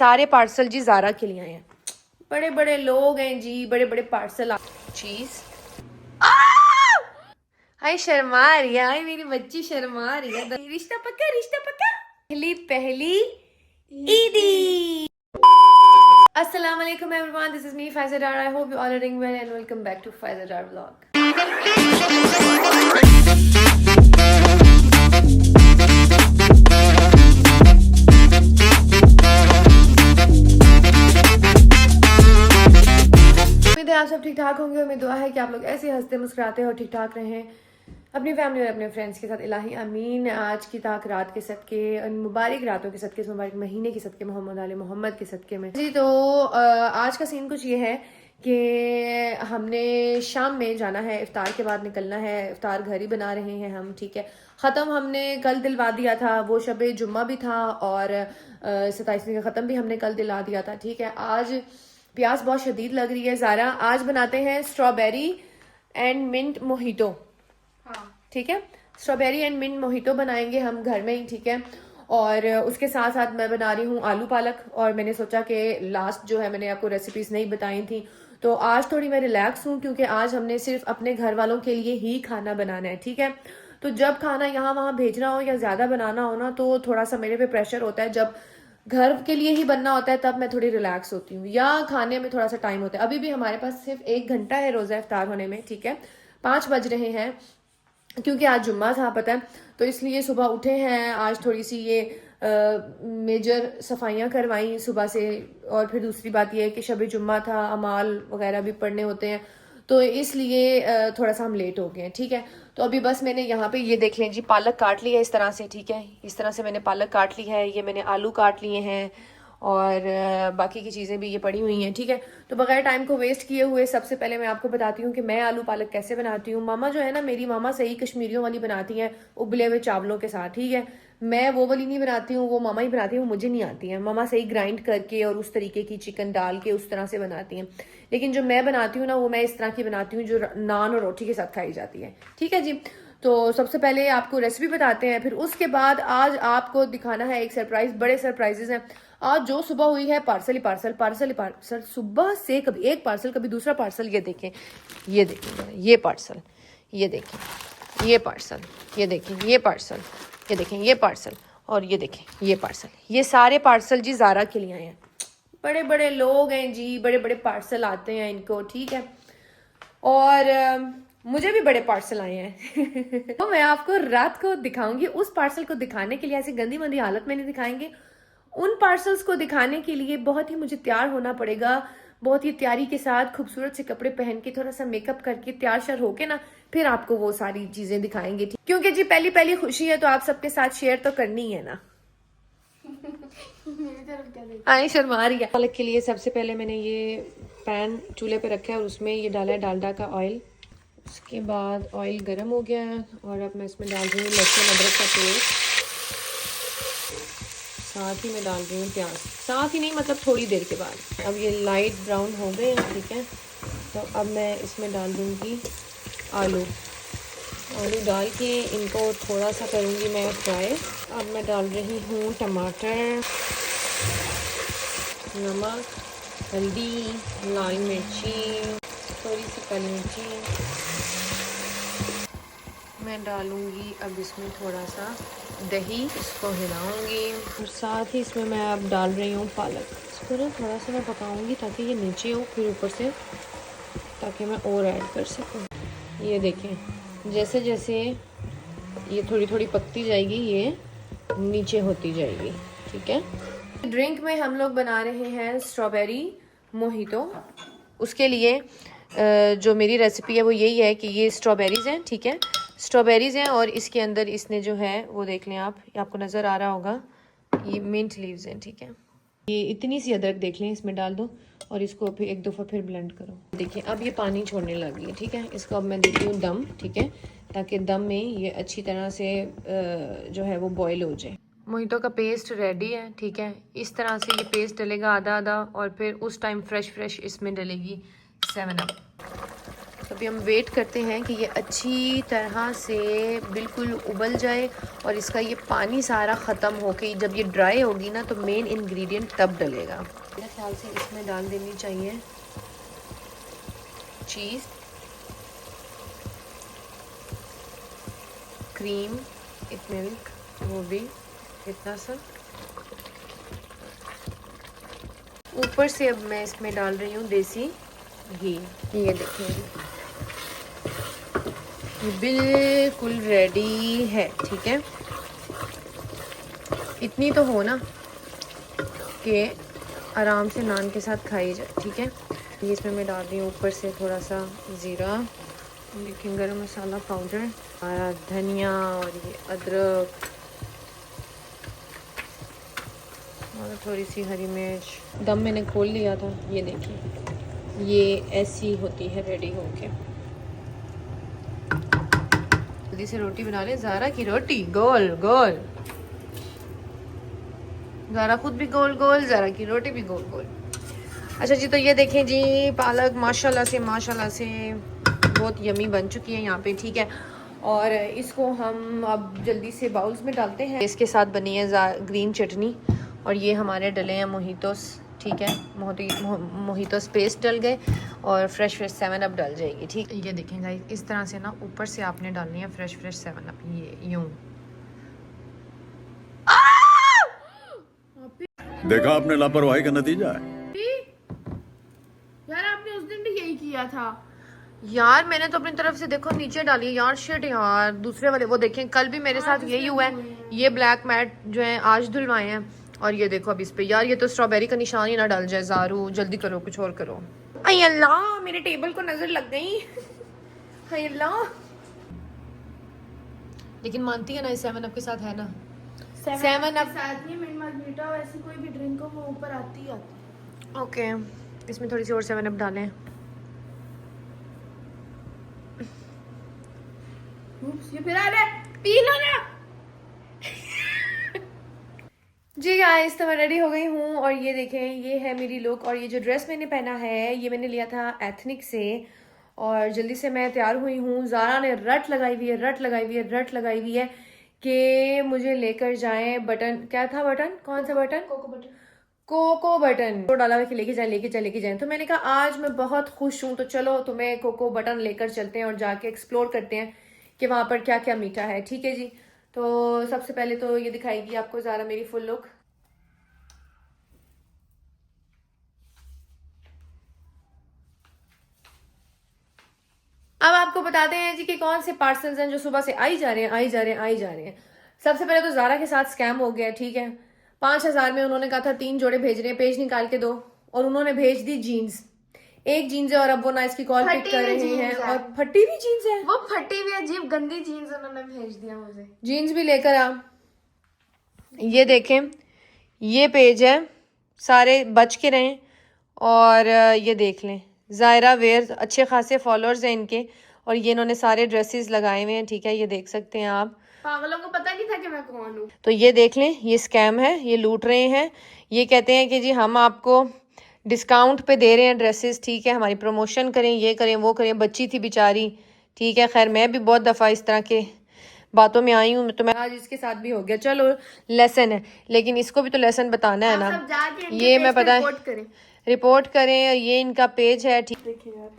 सारे पार्सल जी ज़ारा के लिए आए हैं। बड़े बड़े लोग हैं जी, बड़े बड़े पार्सल। चीज हाय शर्मा रही है, हाय मेरी बच्ची शर्मा रही है। रिश्ता पक्का, रिश्ता पक्का। पहली पहली ईदी। अस्सलाम वालेकुम everyone, this is me Faiza Dar. I hope you all are doing well and welcome back to Faiza Dar vlog. आप सब ठीक ठाक होंगे। मेरी दुआ है कि आप लोग ऐसे हंसते मुस्कुराते और ठीक ठाक रहें अपनी फैमिली और अपने फ्रेंड्स के साथ। इलाही अमीन। आज की ताक रात के सदके, मुबारक रातों के सदके, मुबारक महीने के सदके, मोहम्मद आले मोहम्मद के सदके में जी। तो आज का सीन कुछ ये है कि हमने शाम में जाना है, इफ्तार के बाद निकलना है। इफ्तार घर ही बना रहे हैं हम, ठीक है। ख़त्म हमने कल दिलवा दिया था, वो शब जुम्मा भी था और 27वीं का ख़त्म भी हमने कल दिला दिया था, ठीक है। आज प्यास बहुत शदीद लग रही है। ज़ारा आज बनाते हैं स्ट्रॉबेरी एंड मिंट मोहितो, ठीक है। स्ट्रॉबेरी एंड मिंट मोहितो बनाएंगे हम घर में ही, ठीक है। और उसके साथ साथ मैं बना रही हूँ आलू पालक। और मैंने सोचा कि लास्ट जो है मैंने आपको रेसिपीज नहीं बताई थी, तो आज थोड़ी मैं रिलैक्स हूँ क्योंकि आज हमने सिर्फ अपने घर वालों के लिए ही खाना बनाना है, ठीक है। तो जब खाना यहाँ वहाँ भेजना हो या ज़्यादा बनाना हो ना, तो थोड़ा सा मेरे पे प्रेशर होता है। जब घर के लिए ही बनना होता है तब मैं थोड़ी रिलैक्स होती हूँ, या खाने में थोड़ा सा टाइम होता है। अभी भी हमारे पास सिर्फ 1 घंटा है रोज़ा इफ्तार होने में, ठीक है। 5 बज रहे हैं क्योंकि आज जुम्मा था, पता है, तो इसलिए सुबह उठे हैं। आज थोड़ी सी ये मेजर सफाइयाँ करवाई सुबह से। और फिर दूसरी बात ये है कि शब जुम्मा था, अमाल वगैरह भी पढ़ने होते हैं, तो इसलिए थोड़ा सा हम लेट हो गए हैं, ठीक है। तो अभी बस मैंने यहाँ पे ये देख लें जी, पालक काट ली है इस तरह से, ठीक है। इस तरह से मैंने पालक काट ली है। ये मैंने आलू काट लिए हैं और बाकी की चीज़ें भी ये पड़ी हुई हैं, ठीक है। तो बगैर टाइम को वेस्ट किए हुए सबसे पहले मैं आपको बताती हूँ कि मैं आलू पालक कैसे बनाती हूँ। मामा जो है ना, मेरी मामा सही कश्मीरियों वाली बनाती हैं, उबले हुए चावलों के साथ, ठीक है। मैं वो वाली नहीं बनाती हूँ, वो मामा ही बनाती हूँ, मुझे नहीं आती है। मामा सही ग्राइंड करके और उस तरीके की चिकन डाल के उस तरह से बनाती हैं। लेकिन जो मैं बनाती हूँ ना, वो मैं इस तरह की बनाती हूँ जो नान और रोटी के साथ खाई जाती है, ठीक है जी। तो सबसे पहले आपको रेसिपी बताते हैं, फिर उसके बाद आज आपको दिखाना है एक सरप्राइज। बड़े सरप्राइजेस हैं आज। जो सुबह हुई है पार्सल ही पार्सल, पार्सल ही पार्सल, सुबह से कभी एक पार्सल कभी दूसरा पार्सल। ये देखें, ये देखें, ये पार्सल, ये देखें, ये पार्सल, ये देखें, ये पार्सल, ये देखें, ये पार्सल, और ये देखें, ये पार्सल। ये सारे पार्सल जी ज़ारा के लिए आए हैं। बड़े बड़े लोग हैं जी, बड़े बड़े पार्सल आते हैं इनको, ठीक है। और मुझे भी बड़े पार्सल आए हैं तो मैं आपको रात को दिखाऊंगी। उस पार्सल को दिखाने के लिए ऐसे गंदी मंदी हालत में नहीं दिखाएंगे। उन पार्सल्स को दिखाने के लिए बहुत ही मुझे तैयार होना पड़ेगा, बहुत ही तैयारी के साथ, खूबसूरत से कपड़े पहन के, थोड़ा सा मेकअप करके, तैयार श्यार होके ना, फिर आपको वो सारी चीजें दिखाएंगे, ठीक। क्योंकि जी पहली पहली खुशी है तो आप सबके साथ शेयर तो करनी है ना। आई शर्मा रही है। पालक के लिए सबसे पहले मैंने ये पैन चूल्हे पे रखा है और उसमें ये डाला है डालडा का ऑयल। उसके बाद ऑयल गर्म हो गया है और अब मैं इसमें डाल रही हूँ लहसुन अदरक का पेस्ट। साथ ही मैं डाल रही हूँ प्याज, साथ ही नहीं मतलब थोड़ी देर के बाद। अब ये लाइट ब्राउन हो गए हैं, ठीक है। तो अब मैं इसमें डाल दूँगी आलू। आलू डाल के इनको थोड़ा सा करूँगी मैं फ्राई। अब मैं डाल रही हूँ टमाटर, नमक, हल्दी, लाल मिर्ची, थोड़ी सी काली मिर्ची। मैं डालूँगी अब इसमें थोड़ा सा दही, इसको हिलाऊंगी और साथ ही इसमें मैं अब डाल रही हूँ पालक। इसको ना थोड़ा सा मैं पकाऊंगी ताकि ये नीचे हो, फिर ऊपर से, ताकि मैं और ऐड कर सकूँ। ये देखें, जैसे जैसे ये थोड़ी थोड़ी पकती जाएगी, ये नीचे होती जाएगी, ठीक है। ड्रिंक में हम लोग बना रहे हैं स्ट्रॉबेरी मोहितो। उसके लिए जो मेरी रेसिपी है वो यही है कि ये स्ट्रॉबेरीज़ हैं, ठीक है। स्ट्रॉबेरीज़ हैं और इसके अंदर इसने जो है वो देख लें आप, आपको नज़र आ रहा होगा, ये मिंट लीव्स हैं, ठीक है। ये इतनी सी अदरक देख लें, इसमें डाल दो और इसको फिर एक दफ़ा फिर ब्लेंड करो। देखिए अब ये पानी छोड़ने लगी है, ठीक है। इसको अब मैं देती हूँ दम, ठीक है, ताकि दम में ये अच्छी तरह से जो है वो बॉयल हो जाए। मोहितो का पेस्ट रेडी है, ठीक है। इस तरह से ये पेस्ट डलेगा आधा आधा और फिर उस टाइम फ्रेश फ्रेश इसमें डलेगी 7 अप। तो अभी हम वेट करते हैं कि ये अच्छी तरह से बिल्कुल उबल जाए और इसका ये पानी सारा ख़त्म होके जब ये ड्राई होगी ना तो मेन इंग्रेडिएंट तब डलेगा। मेरे ख्याल से इसमें डाल देनी चाहिए चीज़, क्रीम, एक मिल्क, वो भी इतना सा। ऊपर से अब मैं इसमें डाल रही हूँ देसी घी। ये देखिए ये बिल्कुल रेडी है, ठीक है। इतनी तो हो ना कि आराम से नान के साथ खाई जाए, ठीक है। ये इसमें मैं डाल रही हूँ ऊपर से थोड़ा सा ज़ीरा, देखिए गरम मसाला पाउडर, धनिया और ये अदरक और थोड़ी सी हरी मिर्च। दम मैंने खोल लिया था, ये देखिए ये ऐसी होती है रेडी होके। जल्दी से रोटी बना ले, ज़ारा की रोटी गोल गोल, ज़ारा खुद भी गोल गोल, ज़ारा की रोटी भी गोल गोल। अच्छा जी, तो ये देखें जी पालक माशाल्लाह से बहुत यमी बन चुकी है यहाँ पे, ठीक है। और इसको हम अब जल्दी से बाउल्स में डालते हैं। इसके साथ बनी है ग्रीन चटनी और ये हमारे डले हैं मोहितोस, ठीक है। मोहितोस पेस्ट डल गए और फ्रेश 7 अप डल जाएगी, ठीक। ये देखें गाइस, इस तरह से ना ऊपर से आपने डालनी है फ्रेश 7 अप, ये यूं। देखा आपने लापरवाही का नतीजा है। यार आपने उस दिन भी यही किया था। यार मैंने तो अपनी तरफ से देखो नीचे डाली है यार, शिट यार। दूसरे वाले वो देखें, कल भी मेरे साथ यही हुआ है। ये ब्लैक मैट जो है आज धुलवाए हैं और ये देखो अब इस पे यार ये तो स्ट्रॉबेरी का निशान ही ना डाल जाए। ज़ारू जल्दी करो, कुछ और करो। अय अल्लाह, मेरे टेबल को नजर लग गई। अय अल्लाह, लेकिन मानती है ना इस 7 अप के साथ है ना। 7 अप साथ ही मिंट मार्गरीटा और ऐसी कोई भी ड्रिंक हो वो ऊपर आती ही आती है। ओके, इसमें थोड़ी सी और 7 अप डालें। ये फिर आ रहा है, पी लो ना। जी गाइस, तो मैं रेडी हो गई हूँ और ये देखें ये है मेरी लुक। और ये जो ड्रेस मैंने पहना है ये मैंने लिया था एथनिक से और जल्दी से मैं तैयार हुई हूँ। ज़ारा ने रट लगाई हुई है कि मुझे लेकर जाएं बटन, क्या था बटन, कौन सा बटन, कोको बटन तो डाला हुआ कि लेके जाएं। तो मैंने कहा आज मैं बहुत खुश हूँ तो चलो तुम्हें कोको बटन लेकर चलते हैं और जाके एक्सप्लोर करते हैं कि वहाँ पर क्या क्या मीठा है, ठीक है जी। तो सबसे पहले तो ये दिखाएगी आपको ज़ारा मेरी फुल लुक। अब आपको बताते हैं जी कि कौन से पार्सल्स हैं जो सुबह से आई जा रहे हैं। सबसे पहले तो ज़ारा के साथ स्कैम हो गया, ठीक है। 5000 में उन्होंने कहा था 3 जोड़े भेज रहे हैं, पेज निकाल के दो, और उन्होंने भेज दी जीन्स। एक जीन्स है और अब वो ना इसकी कॉल पिक कर रहे हैं और फटी हुई जीन्स है, वो फटी हुई अजीब गंदी जीन्स उन्होंने भेज दिया मुझे। जीन्स भी लेकर आ। ये देखें ये पेज है, सारे बच के रहें। और ये देख लें ज़ायरा वेयर, अच्छे खासे फॉलोअर्स हैं इनके और ये इन्होंने सारे ड्रेसेस लगाए हुए हैं, ठीक है। ये देख सकते हैं आप, पागलों को पता नहीं था कि मैं कौन हूँ। तो ये देख लें ये स्कैम है, ये लूट रहे हैं। ये कहते हैं कि जी हम आपको डिस्काउंट पे दे रहे हैं ड्रेसेस, ठीक है, हमारी प्रमोशन करें, ये करें वो करें। बच्ची थी बेचारी, ठीक है। खैर मैं भी बहुत दफ़ा इस तरह के बातों में आई हूँ, तो मैं आज इसके साथ भी हो गया। चलो लेसन है, लेकिन इसको भी तो लेसन बताना है ना। ये मैं पता है रिपोर्ट करें। ये इनका पेज है, ठीक। देखिए यार,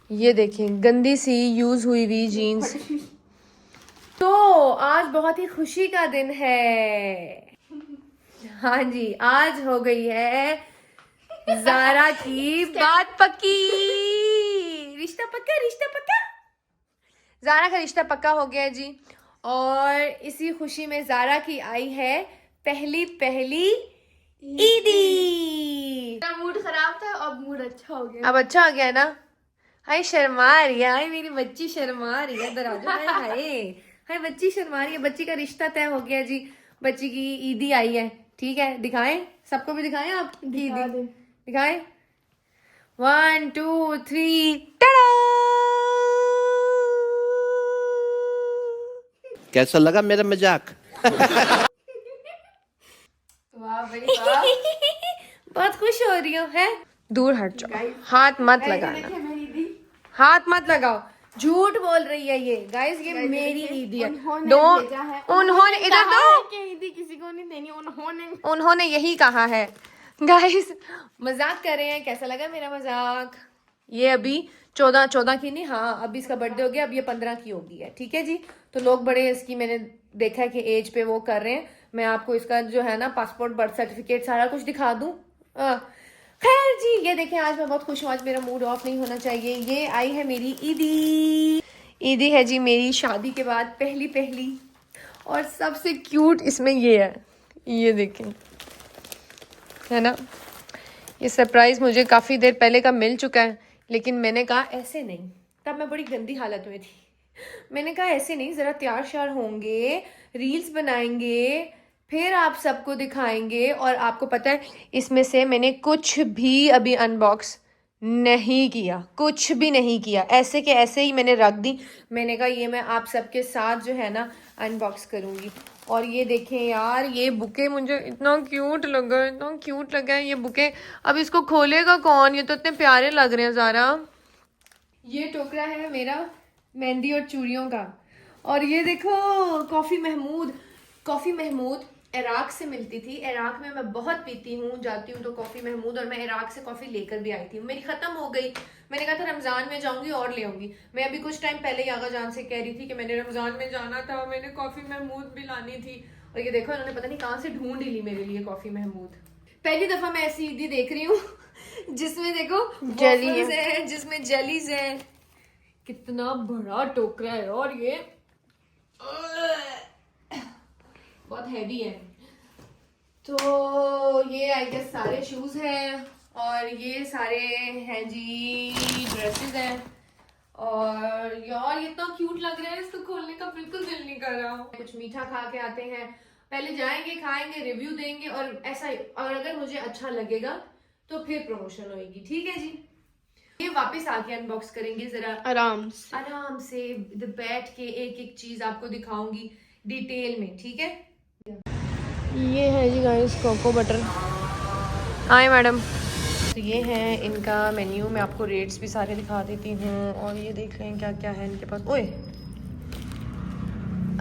ये देखें गंदी सी यूज हुई जीन्स। तो आज बहुत ही खुशी का दिन है। हाँ जी, आज हो गई है ज़ारा की बात पक्की। रिश्ता पक्का। ज़ारा का रिश्ता पक्का हो गया जी। और इसी खुशी में ज़ारा की आई है पहली ईदी। मेरा मूड खराब था, अब मूड अच्छा हो गया। अब अच्छा आ गया ना। हाय शर्मा रही है, हाय मेरी बच्ची शर्मा रही है, इधर आ जाओ। हाय बच्ची शर्मा रही है। बच्ची का रिश्ता तय हो गया जी, बच्ची की ईदी आई है, ठीक है। दिखाएं, सबको भी दिखाएं आप ईदी दिखाएं। 1 2 3 टाडा। कैसा लगा मेरा मजाक? वाह भाई वाह। बहुत खुश हो रही हो, है। दूर हट जाओ, हाथ मत लगाना। देखिए मेरी दी, हाथ मत लगाओ, झूठ बोल रही है ये गाइस, ये मेरी ईदी है। उन्होंने इधर दो, किसी को नहीं देनी, उन्होंने यही कहा है। गाइस मजाक कर रहे हैं, कैसा लगा मेरा मजाक? ये अभी 14 की नहीं, हाँ अभी इसका बर्थडे हो गया, अब ये 15 की होगी है, ठीक है जी। तो लोग बड़े इसकी, मैंने देखा है कि एज पे वो कर रहे हैं। मैं आपको इसका जो है ना पासपोर्ट, बर्थ सर्टिफिकेट सारा कुछ दिखा दूं। खैर जी, ये देखें आज मैं बहुत खुश हूँ, आज मेरा मूड ऑफ नहीं होना चाहिए। ये आई है मेरी ईदी, ईदी है जी मेरी शादी के बाद पहली, और सबसे क्यूट इसमें ये है, ये देखें, है ना। ये सरप्राइज मुझे काफी देर पहले का मिल चुका है, लेकिन मैंने कहा ऐसे नहीं, तब मैं बड़ी गंदी हालत में थी। मैंने कहा ऐसे नहीं, जरा तैयार श्यार होंगे, रील्स बनाएंगे, फिर आप सबको दिखाएंगे। और आपको पता है इसमें से मैंने कुछ भी अभी अनबॉक्स नहीं किया, कुछ भी नहीं किया, ऐसे के ऐसे ही मैंने रख दी। मैंने कहा ये मैं आप सबके साथ जो है ना अनबॉक्स करूंगी। और ये देखें यार, ये बुके मुझे इतना क्यूट लगा है ये बुके। अब इसको खोलेगा कौन? ये तो इतने प्यारे लग रहे हैं ज़ारा। ये टोकरा है मेरा मेहंदी और चूड़ियों का। और ये देखो कॉफ़ी महमूद इराक से मिलती थी। इराक में मैं बहुत पीती हूँ, जाती हूँ तो कॉफ़ी महमूद, और मैं इराक से कॉफ़ी लेकर भी आई थी, मेरी ख़त्म हो गई। मैंने कहा था रमज़ान में जाऊंगी और ले आऊंगी। मैं अभी कुछ टाइम पहले ही आगा जान से कह रही थी कि मैंने रमज़ान में जाना था, मैंने कॉफ़ी महमूद भी लानी थी। और ये देखो इन्होंने पता नहीं कहाँ से ढूंढ ली मेरे लिए कॉफ़ी महमूद। पहली दफ़ा मैं ऐसी ईदी देख रही हूँ जिसमें देखो जेलीज है, जिसमें जेलीज है। कितना बड़ा टोकरा है, और ये बहुत हैवी है। तो ये आई गेस सारे शूज हैं, और ये सारे हैं जी ड्रेसेस हैं। और यार ये इतना क्यूट लग रहा है, इसको खोलने का बिल्कुल दिल नहीं कर रहा। कुछ मीठा खा के आते हैं, पहले जाएंगे, खाएंगे, रिव्यू देंगे, और ऐसा ही, और अगर मुझे अच्छा लगेगा तो फिर प्रमोशन होगी, ठीक है जी। ये वापस आके अनबॉक्स करेंगे जरा आराम से बैठ के, एक एक चीज आपको दिखाऊंगी डिटेल में, ठीक है। ये है जी guys cocoa butter. Hi madam. तो ये है इनका मेन्यू, मैं आपको रेट्स भी सारे दिखा देती हूँ। और ये देख रहे हैं क्या क्या है इनके पास। ओए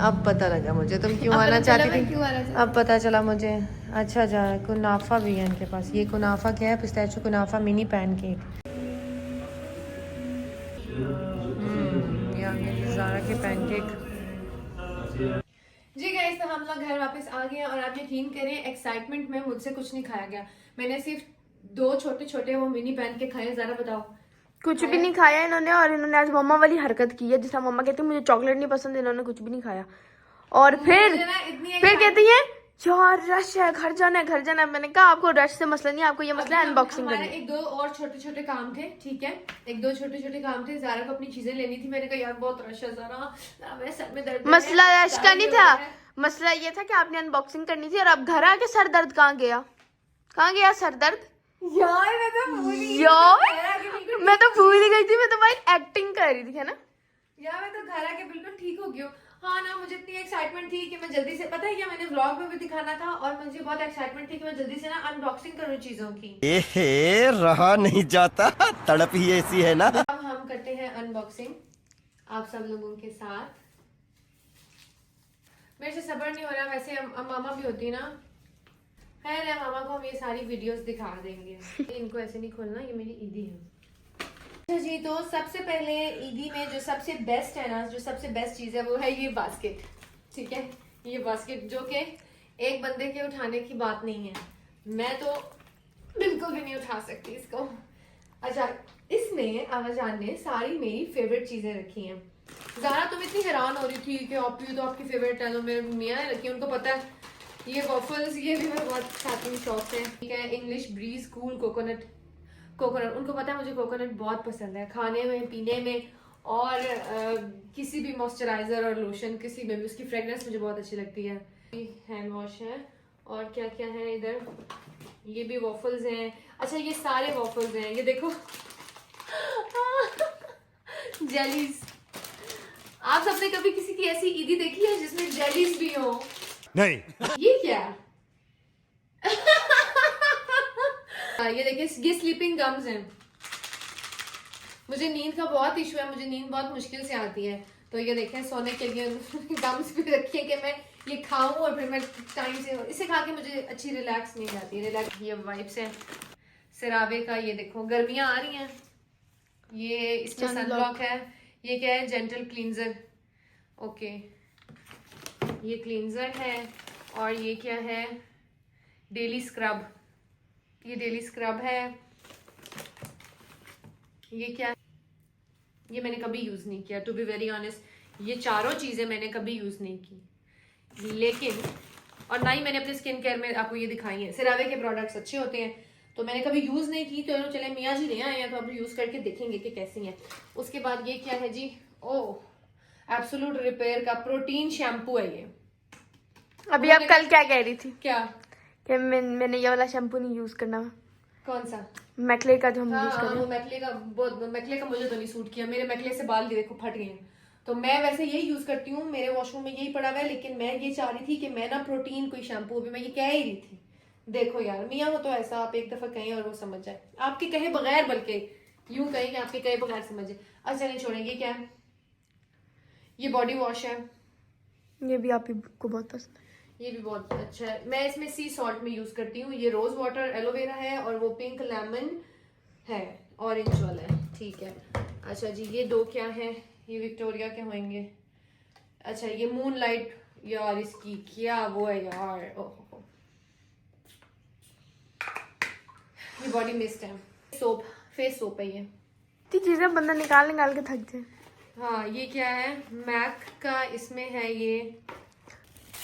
अब पता लगा मुझे तुम क्यों आना चाहती थी, अब पता चला मुझे। अच्छा जा, कुनाफा भी है इनके पास। ये कुनाफा क्या है? पिस्ताचियो कुनाफा मिनी पैनकेक। ये ज़ारा के पैनकेक जी गाइस। तो हम लोग घर वापस आ गए हैं, और आप यकीन करें एक्साइटमेंट में मुझसे कुछ नहीं खाया गया। मैंने सिर्फ 2 छोटे वो मिनी पैनकेक खाए। ज़रा बताओ। कुछ भी नहीं खाया इन्होंने, और इन्होंने आज मम्मा वाली हरकत की है, जिसका मम्मा कहती है मुझे चॉकलेट नहीं पसंद, इन्होंने कुछ भी नहीं खाया। और फिर कहती है यार रश है, घर जाना है। मैंने कहा आपको रश से मसला नहीं, आपको ये मसला है अनबॉक्सिंग करनी है। 1-2 और छोटे काम थे, ठीक है, 1-2 छोटे काम थे। ज़ारा को अपनी चीजें लेनी थी। मैंने कहा यार बहुत रश है ज़ारा, मेरे सर में दर्द। मसला रश का नहीं था, मसला ये था कि आपने अनबॉक्सिंग करनी थी, और अब घर आके सर दर्द कहाँ गया सर दर्द? यार मैं तो भूल ही गई थी, मैं तो भाई एक्टिंग कर रही थी, है ना यार। मैं तो घर आके बिल्कुल ठीक हो गई हूँ। हाँ ना, मुझे इतनी एक्साइटमेंट थी कि मैं जल्दी से, पता है क्या, मैंने व्लॉग में भी दिखाना था, और मुझे बहुत एक्साइटमेंट थी कि मैं जल्दी से ना अनबॉक्सिंग करूँ चीजों की। रहा नहीं जाता, तड़प ही ऐसी है ना। अब हम करते हैं अनबॉक्सिंग आप सब लोगों के साथ। मेरे से सब्र नहीं हो रहा। वैसे मामा भी होती ना, है मामा को हम ये सारी वीडियोस दिखा देंगे। इनको ऐसे नहीं खोलना, ये मेरी ईदी है। अच्छा जी, तो सबसे पहले ईदी में जो सबसे बेस्ट है ना, जो सबसे बेस्ट चीज है वो है ये बास्केट, ठीक है। ये बास्केट जो कि एक बंदे के उठाने की बात नहीं है, मैं तो बिल्कुल भी नहीं उठा सकती इसको। अच्छा, इसमें आवाजान ने सारी मेरी फेवरेट चीजें रखी हैं। ज़ारा तुम इतनी हैरान हो रही थी कि ऑपी तो आपकी फेवरेट है, तो मेरे मियाँ रखी, उनको पता है। ये वॉफल्स, ये भी मैं बहुत खाती हूँ शौक से, ठीक है। इंग्लिश ब्रीज कूल कोकोनट, उनको पता है मुझे कोकोनट बहुत पसंद है, खाने में, पीने में, और किसी भी मॉइस्चराइजर और लोशन, किसी में भी उसकी फ्रेगनेंस मुझे बहुत अच्छी लगती है। हैंड वॉश है, और क्या क्या है इधर, ये भी वॉफल्स हैं। अच्छा, ये सारे वॉफल्स हैं, ये देखो जेलीज। आप सबने कभी किसी की ऐसी ईदी देखी है जिसमें जेलीज भी हो? नहीं। ये क्या ये देखिए, ये स्लीपिंग गम्स हैं। मुझे नींद का बहुत इशू है, मुझे नींद बहुत मुश्किल से आती है। तो ये देखें सोने के लिए गम्स भी रखी है कि मैं ये खाऊं और फिर मैं टाइम से इसे खा के मुझे अच्छी रिलैक्स नहीं जाती। रिलैक्स ये वाइब्स है सिरावे का। ये देखो गर्मियां आ रही हैं, ये इसमें सनब्लॉक है। ये क्या है? Gentle cleanser. ओके, ये क्लींजर है। और ये क्या है? Daily scrub. ये डेली स्क्रब है। ये क्या है? ये मैंने कभी यूज नहीं किया, टू बी वेरी ऑनेस्ट। ये चारों चीजें मैंने कभी यूज नहीं की, लेकिन और ना ही मैंने अपने स्किन केयर में आपको ये दिखाई है। सिरावे के प्रोडक्ट्स अच्छे होते हैं, तो मैंने कभी यूज नहीं की। तो चले मियाँ जी नहीं आए हैं, तो अब यूज करके देखेंगे कि कैसी है। उसके बाद ये क्या है जी? ओह, एब्सोल्यूट रिपेयर का प्रोटीन शैम्पू है ये। अभी आप कल क्या कह रही थी क्या? कि मैंने ये वाला शैम्पू नहीं यूज करना। कौन सा? मैकले का जो हम यूज हाँ, कर रहे वो मैकले का मुझे तो नहीं सूट किया। मेरे मैकले से बाल देखो फट गए हैं। तो मैं वैसे यही यूज करती हूँ, मेरे वॉशरूम में यही पड़ा हुआ है। लेकिन मैं ये चाह रही थी कि मैं ना प्रोटीन कोई शैम्पू, अभी मैं ये कह ही रही थी। देखो यार, मियाँ हो तो ऐसा, आप एक दफा कहें और वो समझ जाए, आपके कहे बगैर, बल्कि यूं कहें कि आपके कहे बगैर समझे। अच्छा नहीं छोड़ेंगे। क्या है? ये बॉडी वॉश है। ये भी आप ही को बहुत पसंद है। ये भी बहुत अच्छा है। मैं इसमें सी सॉल्ट में यूज करती हूँ। ये रोज वाटर एलोवेरा है और वो पिंक लेमन है, ऑरेंज वाला है। ठीक है। अच्छा जी, ये दो क्या है? ये विक्टोरिया के होंगे। अच्छा, ये मून लाइट। यार इसकी क्या वो है यार। ओहो, ये बॉडी मिस्ट है। सोप, फेस सोप है ये। इतनी चीजें बंदा निकाल निकाल के थक जाए। हाँ, ये क्या है? मैक का इसमें है ये।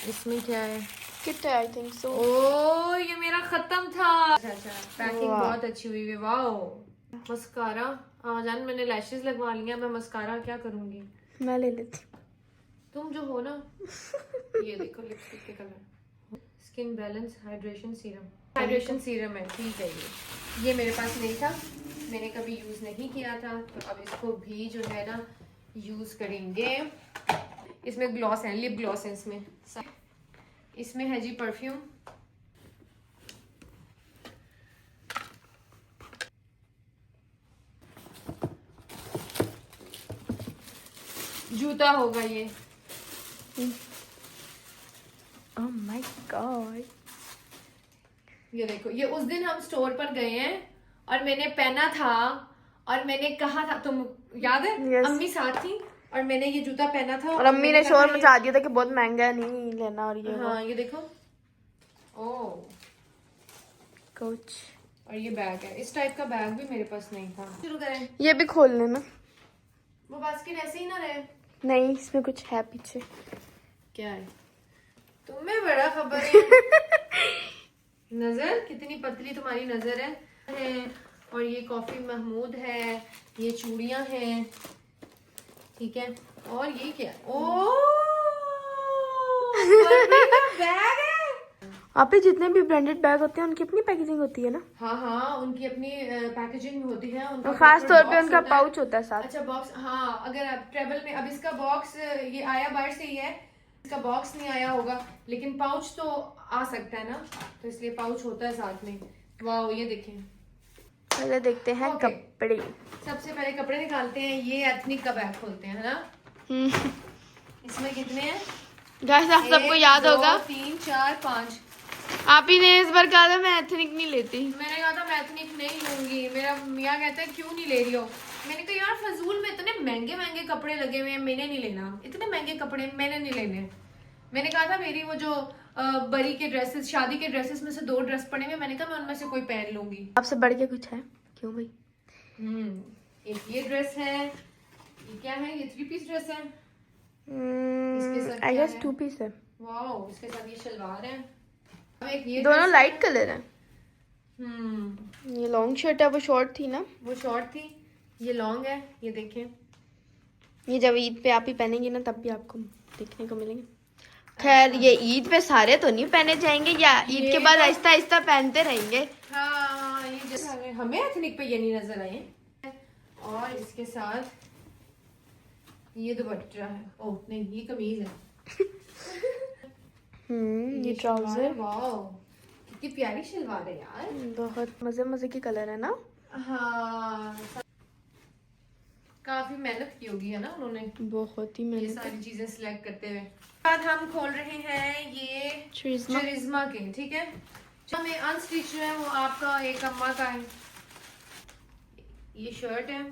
इसमें क्या है? किट है आई थिंक सो। ओ, ये मेरा खत्म था। अच्छा, पैकिंग बहुत अच्छी हुई है। Wow, mascara. जान मैंने लैशेस लगवा लिया, मैं मस्कारा क्या करूंगी? मैं ले लेती। तुम जो हो ना। ये देखो लिपस्टिक के colour. Skin balance hydration serum. Hydration serum है, ठीक है। ये मेरे पास नहीं था, मैंने कभी यूज नहीं किया था, तो अब इसको भी जो है ना यूज करेंगे। इसमें ग्लॉस है, लिप ग्लॉस है इसमें। इसमें है जी परफ्यूम। जूता होगा ये। Oh my God. ये देखो, ये उस दिन हम स्टोर पर गए हैं और मैंने पहना था और मैंने कहा था, तुम याद है? Yes. अम्मी साथ थी और मैंने ये जूता पहना था और अम्मी मैंने ने कहा शोर मचा दिया था कि बहुत महंगा है, नहीं लेना। और ये हाँ, ये देखो। ओह, कोच। और ये बैग है। इस टाइप का बैग भी मेरे पास नहीं था। शुरू करें? ये भी खोल लेना। वो बास्केट ऐसे ही ना रहे। नहीं, इसमें कुछ है पीछे। क्या है? तुम्हें बड़ा खबर है। नजर कितनी पतली तुम्हारी नजर है। और ये कॉफी महमूद है। ये चूड़ियां हैं, ठीक है। और ये क्या? ओह, बैग है। आप ही जितने भी ब्रांडेड बैग होते हैं उनकी अपनी पैकेजिंग होती है ना। हाँ हाँ, उनकी अपनी पैकेजिंग होती है। उनका खास proper तौर पे box उनका होता है। पाउच होता है साथ। अच्छा, बॉक्स। हाँ, अगर आप ट्रेवल में, अब इसका बॉक्स ये आया बाहर से ही है, इसका बॉक्स नहीं आया होगा, लेकिन पाउच तो आ सकता है ना, तो इसलिए पाउच होता है साथ में। वाह, ये देखें। पहले देखते हैं Okay. कपड़े। सबसे पहले कपड़े निकालते हैं। ये एथनिक का बैग खोलते हैं, है ना। इसमें कितने हैं? गाइस, आप सबको याद होगा 3 4 5। आप ही ने इस बार कहा था मैं एथनिक नहीं लेती। मैंने कहा था मैं एथनिक नहीं लूंगी। मेरा मियाँ कहता है क्यों नहीं ले रही हो? मैंने कहा यार फजूल में इतने महंगे महंगे कपड़े लगे हुए हैं, मैंने नहीं लेना। इतने महंगे कपड़े मैंने नहीं लेने। मैंने कहा था मेरी वो जो बरी के ड्रेसेस, शादी के ड्रेसेस में से 2 ड्रेस पड़े हुए, मैंने कहा मैं उनमें से कोई पहन लूंगी। आपसे बढ़ के कुछ है? क्यों भाई? एक ये ड्रेस है। ये क्या है? ये 3 पीस ड्रेस है। इसके साथ आई क्या गेस है? 2 पीस है। वाओ, इसके साथ ये शलवार है। अब एक ये दोनों dress लाइट कलर है। है। ये लॉन्ग शर्ट है, वो शॉर्ट थी ना। वो शॉर्ट थी, ये लॉन्ग है। ये देखें। ये जब ईद पे आप ही पहनेंगी ना तब भी आपको देखने को मिलेंगे। खैर, ये ईद पे सारे तो नहीं पहने जाएंगे, या ईद के बाद आहिस्ता आहिस्ता पहनते रहेंगे। हाँ, ये जैसे हमें एथनिक पे ये नहीं नजर आए। और इसके साथ ये दुपट्टा है। ओह नहीं, ये कमीज है। ये ट्राउजर। वाओ, कितनी प्यारी शलवार है यार। बहुत मजे मजे की कलर है ना। हाँ, काफी मेहनत की होगी है ना उन्होंने बहुत ही ये मेहनत। सारी चीजें सिलेक्ट करते हुए। बाद हम खोल रहे हैं ये चरिज्मा। चरिज्मा के, ठीक है। जो हमें अनस्टिच जो है वो आपका एक अम्मा का है। ये शर्ट है,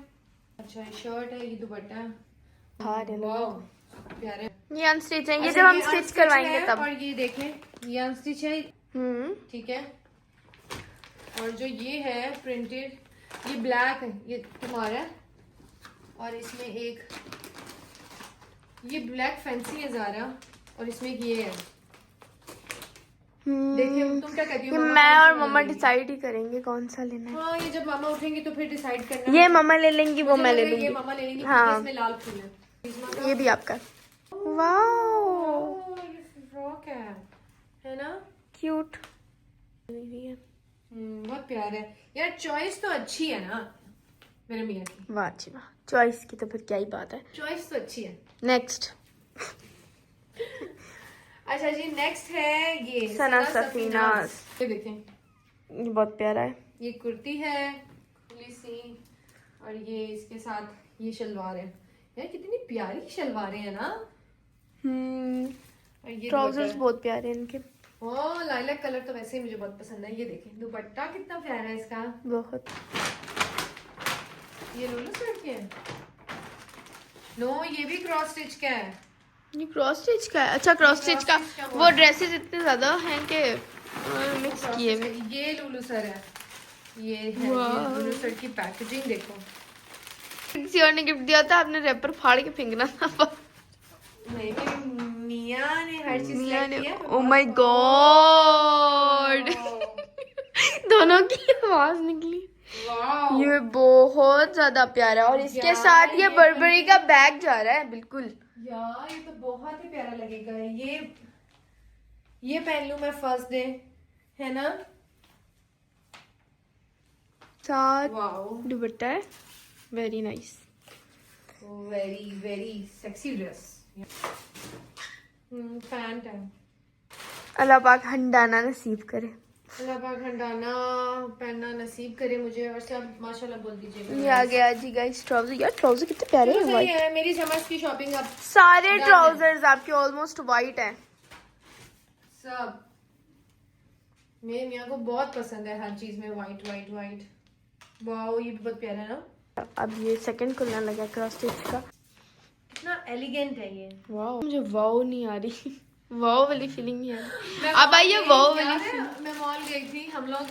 अच्छा ये शर्ट है, ये दुपट्टा है। वाओ प्यारे। ये अनस्टिच है, ये अच्छा, जब हम ये स्टिच unstitch करवाएंगे है, तब। और ये देखें ये अनस्टिच है, ठीक है। और जो ये है प्रिंटेड, ये ब्लैक है, ये तुम्हारा है। और इसमें एक ये ब्लैक फैंसी है ज़ारा, और इसमें एक ये है। देखिए तुम क्या कहती ये हो? मैं और मम्मा डिसाइड ही करेंगे कौन सा लेना है। हाँ, ये जब मामा उठेंगे तो फिर डिसाइड करना। ये मम्मा ले लेंगी, वो मुझे मैं लग ले रहा है ये लूंगी। मामा ले लेंगी, हाँ। क्योंकि इसमें लाल फूल है। ये भी आपका। वाओ ओह, ये फ्रॉक है ना? क्यूट। बहुत प्यारा है यार। चॉइस तो अच्छी है ना मेरे मियाँ की। वाह जी वाह, चॉइस की तो फिर क्या ही बात है। चॉइस तो अच्छी है। नेक्स्ट अच्छा जी, नेक्स्ट है ये सना सना सफीनास। ये देखें, ये बहुत प्यारा है। ये कुर्ती है खुली सी, और ये इसके साथ ये शलवार है। यार कितनी प्यारी शलवारें हैं ना। और ये ट्राउजर्स दुपट्टा। बहुत प्यारे हैं इनके। ओह, लाइलैक कलर तो वैसे ही मुझे बहुत पसंद है। ये देखें दुपट्टा कितना प्यारा है इसका। बहुत। ये लुलु सेट के है। नो, ये भी क्रॉस स्टिच का है। ये क्रॉस स्टिच का है। अच्छा, क्रॉस स्टिच का। stitch का वो ड्रेसेस इतने ज्यादा हैं कि मिक्स किए हुए। ये लुलु सर है, ये है। ये लुलु सर की पैकेजिंग देखो। किसी और ने गिफ्ट दिया था, आपने रैपर फाड़ के फेंकना था। नहीं, मेरी मियाँ ने हर चीज मियाँ select ने। किया। ओ माय गॉड, दोनों की आवाज निकली। वाओ, ये बहुत ज्यादा प्यारा है, और इसके यार, साथ ये ये बर्बरी का बैग जा रहा है बिल्कुल। यार ये तो बहुत ही प्यारा लगेगा। ये पहन लूं मैं फर्स्ट डे, है ना? साथ वाओ, दुपट्टा है, very nice. Very very sexy dress. Pant है। अल्लाह पाक हंडाना नसीब करे। अल्लाह पाक हंडाना पहनना नसीब करे मुझे, और सब माशाल्लाह बोल दीजिएगा। ये आ गया जी गाइस ट्राउजर। यार ट्राउजर कितने प्यारे हैं सही वाइट। है, मेरी समझ की शॉपिंग अब सारे Done है। ट्राउजर्स आपके ऑलमोस्ट वाइट हैं। सब मेरे मियाँ को बहुत पसंद है, हर चीज में वाइट वाइट वाइट। वाओ, ये भी बहुत प्यारा है ना। अब ये सेकंड खुलने लगा क्रॉस स्टिच का। कितना एलिगेंट है ये। वाओ, मुझे वाओ नहीं आ रही। वाओ वाली फीलिंग नहीं आ रही। मैं अब मॉल आइए गई, वाओ याद वाली है? फीलिंग। मैं मॉल गई थी, हम लोग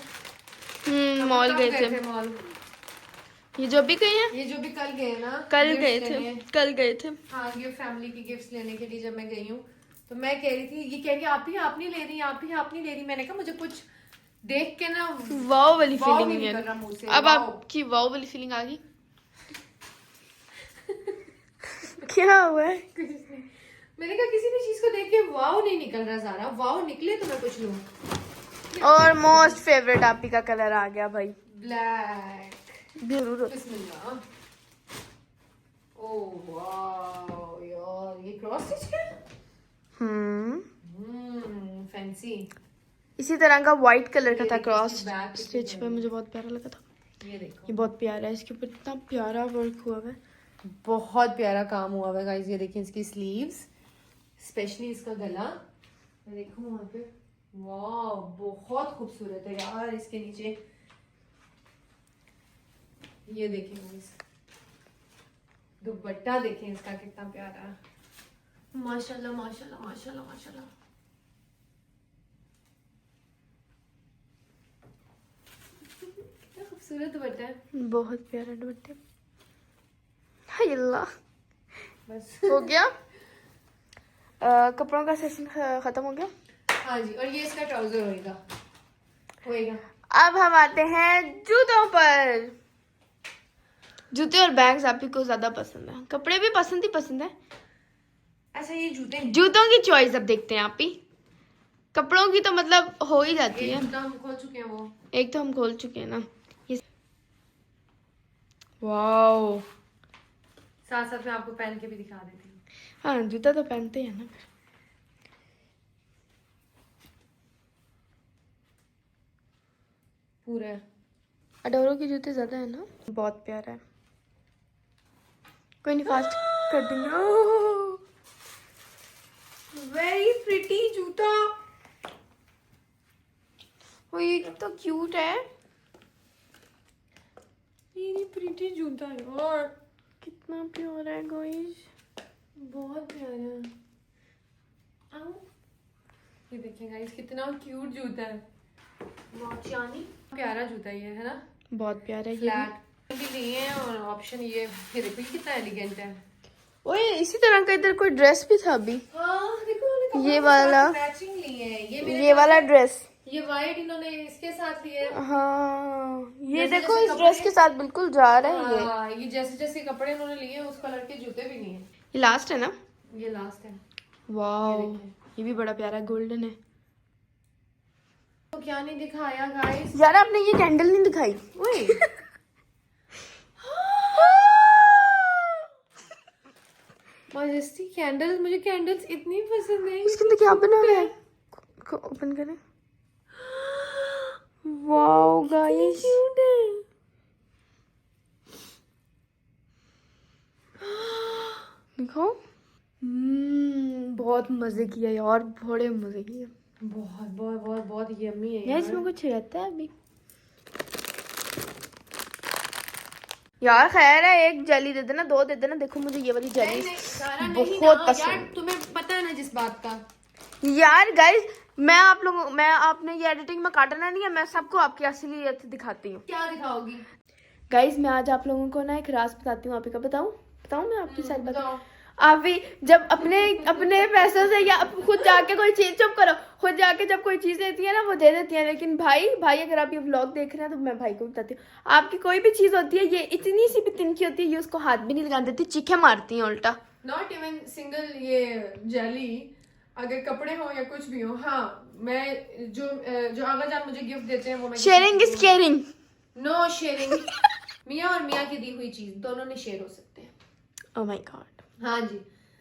मॉल कब गए थे। मॉल। ये जो भी गए हैं, ये जो भी कल गए ना, कल gifts गए लेने। थे, कल गए थे। हाँ, ये फैमिली की गिफ्ट्स लेने के लिए जब मैं गई हूँ, तो मैं कह रही थी, ये कह रही आप नहीं ले रही, आप नहीं ले रही। मैंने कहा मुझे कुछ देख के ना वाओ वाली वाओ फीलिंग नहीं नहीं निकल आ रहा मुंह से। रही। अब वाओ। आपकी वाओ वाली फीलिंग आ गई। क्या हुआ है? कुछ नहीं। मैंने कहा किसी भी चीज को देख के वाओ नहीं निकल रहा ज़ारा, वाओ निकले तो मैं कुछ लूं। और मोस्ट फेवरेट आप ही का कलर आ गया भाई, ब्लैक। जरूर। बिस्मिल्लाह। ओह वाओ यार, ये क्रॉस स्टिच है। फैंसी। इसी तरह का व्हाइट कलर का ये था देखिए, क्रॉस इसकी बैक कितनी स्टिच पे, मुझे बहुत प्यारा लगा था। ये देखो, ये बहुत प्यारा है, इसके ऊपर इतना प्यारा वर्क हुआ है। बहुत प्यारा काम हुआ है गाइस। ये देखिए इसकी स्लीव्स, स्पेशली इसका गला। मैं देखूं वहां पे, वाह बहुत खूबसूरत है यार। इसके नीचे ये देखें गाइस, दुपट्टा देखें इसका कितना प्यारा है। माशाल्लाह माशाल्लाह माशाल्लाह माशाल्लाह। कितना खूबसूरत दुपट्टा है। बहुत प्यारा दुपट्टे। हाय अल्लाह, बस हो गया। कपड़ों का सेशन खत्म हो गया। हाँ जी, और ये इसका ट्राउजर होएगा। अब हम आते हैं जूतों पर। जूते और बैग्स आप ही को ज्यादा पसंद है, कपड़े भी पसंद ही पसंद है। अच्छा, ये जूते जूतों की चॉइस अब देखते हैं आप ही। कपड़ों की तो मतलब हो ही जाती एक है। जूता हम खोल चुके हैं वो। एक तो हम खोल चुके हैं ना ये। वाओ, साथ साथ में आपको पहन के भी दिखा देती हूँ। हाँ जूता तो पहनते हैं ना। पूरा अडोरो के जूते ज्यादा है ना। बहुत प्यारा है। कोई नहीं, फास्ट कर देंगे। वेरी प्रिटी जूता। ओ ये तो क्यूट है। मेरी प्रीति जूता यार, कितना प्यारा है गाइस। बहुत प्यारा। आओ, ये देखिए गाइस कितना क्यूट जूता है। नौचानी प्यारा जूता ये है ना, बहुत प्यारा है ये। फ्लैट भी लिए हैं और ऑप्शन ये देखो ये कितना एलिगेंट है। ओए इसी तरह का इधर कोई ड्रेस भी था अभी। हाँ देखो ये वाला मैचिंग लिए है ये वाला ड्रेस। ये वाइट इन्होंने इसके साथ लिए। हाँ ये जैसे देखो जैसे इस ड्रेस कपड़े- के साथ बिल्कुल जा रहा है ये। हाँ, ये जैसे जैसे कपड़े इन्होंने लिए उस कलर के जूते भी नहीं है। ये लास्ट है ना? ये लास्ट है। वाओ ये देखिए। ये भी बड़ा प्यारा गोल्डन है। तो क्या नहीं दिखाया गाइस। यार आपने ये कैंडल नहीं दिखाई। ओए मजेस्टी कैंडल्स, मुझे कैंडल्स इतनी पसंद है। इसके अंदर क्या बना हुआ है? ओपन करें। वाओ गाइस देखो। बहुत मजे किया यार, बड़े मजे किए। बहुत बहुत बहुत बहुत यम्मी है यार यार। इसमें कुछ रहता है अभी। यार खैर है, एक जेली दे देना, 2 दे देना। देखो मुझे ये वाली जेली सारा नहीं बहुत ना, पसंद। यार तुम्हें पता है ना जिस बात का। यार गाइस मैं आपने ये एडिटिंग में काटना नहीं है, मैं सबको आपकी असलियत दिखाती हूँ। क्या दिखाओगी? गाइस मैं आज आप लोगों को ना एक राज बताती हूँ। आप ही का बताऊँ मैं आपकी सारी बात। बताओ। आप भी जब अपने पैसों से या खुद जाके कोई चीज, चुप करो, खुद जाके जब कोई चीज देती है ना वो दे देती है। लेकिन भाई अगर आप ये व्लॉग देख रहे हैं तो मैं भाई को बताती हूँ, आपकी कोई भी चीज होती है ये इतनी सी भी तिनकी होती है, ये उसको हाथ भी नहीं लगा देती, चीखे मारती है उल्टा। नॉट इवन सिंगल ये जेली, अगर कपड़े हो या कुछ भी हो। हाँ मैं जो अगर आप मुझे गिफ्ट देते हैं वो मैं sharing is caring. No sharing. मियाँ और मियाँ की दी हुई चीज दोनों ने शेयर हो सकते हैं। Oh my God. हाँ जी,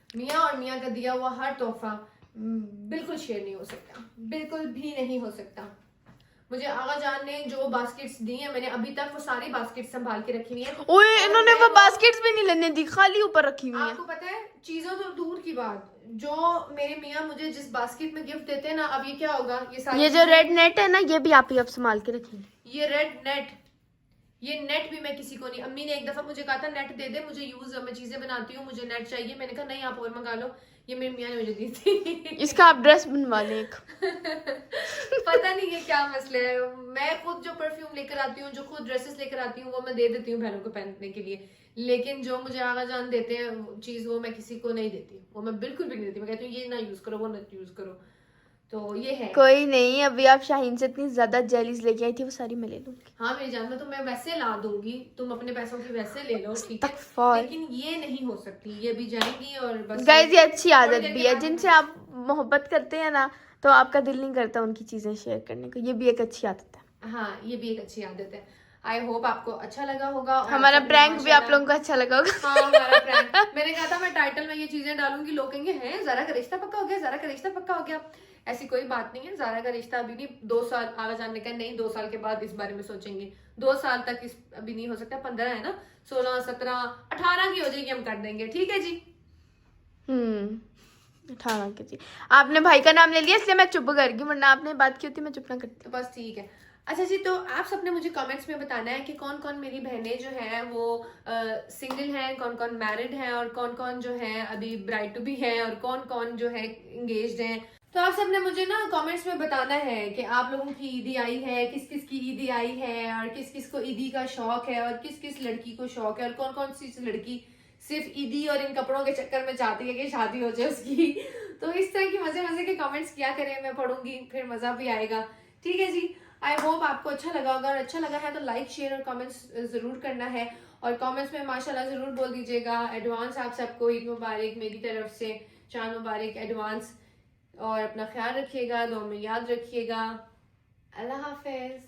मियाँ और मियाँ का दिया हुआ हर तोहफा बिल्कुल शेयर नहीं हो सकता, बिल्कुल भी नहीं हो सकता। मुझे आगा जान ने जो बास्केट्स दी हैं, मैंने अभी तक वो सारी बास्केट संभाल के रखी हुई हैं। ओए इन्होंने वो बास्केट्स भी नहीं लेने दी, खाली ऊपर रखी हुई है। आपको पता है, चीजों तो दूर की बात, जो मेरे मियाँ मुझे जिस बास्केट में गिफ्ट देते हैं ना, अब ये क्या होगा, ये सारी ये जो रेड नेट है ना, ये भी आप ही अब संभाल के रखेंगे। ये रेड नेट, ये नेट भी मैं किसी को नहीं। अम्मी ने एक दफा मुझे कहा था नेट दे दे, मुझे यूज, मैं चीजें बनाती हूँ, मुझे नेट चाहिए। मैंने कहा नहीं आप और मंगा लो, ये मेरी मियाँ ने मुझे दी थी। इसका आप ड्रेस बनवा लें एक। पता नहीं ये क्या मसला है। मैं खुद जो परफ्यूम लेकर आती हूँ, जो खुद ड्रेसेस लेकर आती हूँ, वो मैं दे देती हूँ बहनों को पहनने के लिए। लेकिन जो मुझे आगा जान देते हैं चीज, वो मैं किसी को नहीं देती, वो मैं बिल्कुल भी नहीं देती। मैं कहती हूँ ये ना यूज करो, वो ना यूज करो। तो ये है। कोई नहीं, अभी आप शाहीन से इतनी ज्यादा जेलीज लेके आई थी, वो सारी मैं ले लूंगी। हाँ मेरी जान, मैं तुम्हें वैसे ला दूंगी, तुम अपने पैसों की वैसे ले लो, ठीक है। तकफर। लेकिन ये नहीं हो सकती, ये भी जाएंगी और बस। गाइस ये अच्छी आदत थोड़ी देर भी के है, बाद जिनसे आप मोहब्बत करते हैं ना तो आपका दिल नहीं करता उनकी चीजें शेयर करने को। ये भी एक अच्छी आदत है। हाँ ये भी एक अच्छी आदत है। आई होप आपको अच्छा लगा होगा। और हमारा आप सबने प्रैंक भी आप माशाल्लाह- लोगों को अच्छा लगा होगा। हाँ हमारा प्रैंक। मैंने कहा था मैं टाइटल में ये चीजें डालूंगी, लोग कहेंगे हैं ज़ारा का रिश्ता पक्का हो गया, ज़ारा का रिश्ता पक्का हो गया। ऐसी कोई बात नहीं है, ज़ारा का रिश्ता अभी नहीं। 2 साल आगा जानने का नहीं, 2 साल के बाद इस बारे में सोचेंगे। 2 साल तक इस अभी नहीं हो सकता। 15 है ना, 16, 17, 18 की हो जाएगी, हम कर देंगे, ठीक है जी। 18 के जी। आपने भाई का नाम ले लिया इसलिए मैं चुप कर गई, वरना आपने बात की होती मैं चुप ना करती। तो बस ठीक है। अच्छा जी, तो आप सबने मुझे कमेंट्स में बताना है कि कौन कौन मेरी बहनें जो हैं वो सिंगल हैं, कौन कौन मैरिड हैं, और कौन कौन जो है अभी ब्राइड टू बी है, और कौन कौन जो है इंगेज्ड हैं। तो आप सबने मुझे ना कमेंट्स में बताना है कि आप लोगों की ईदी आई है, किस किस की ईदी आई है, और किस किस को ईदी का शौक है, और किस किस लड़की को शौक है, और कौन कौन सी लड़की सिर्फ ईदी और इन कपड़ों के चक्कर में चाहती है कि शादी हो जाए उसकी। तो इस तरह की मजे मजे के कमेंट्स किया करें, मैं पढ़ूंगी, फिर मजा भी आएगा, ठीक है जी। आई होप आपको अच्छा लगा होगा, और अच्छा लगा है तो लाइक शेयर और कमेंट्स जरूर करना है, और कमेंट्स में माशाल्लाह जरूर बोल दीजिएगा। एडवांस आप सबको ईद मुबारक मेरी तरफ से, चांद मुबारक एडवांस, और अपना ख्याल रखिएगा, दुआ में याद रखिएगा। अल्लाह हाफिज।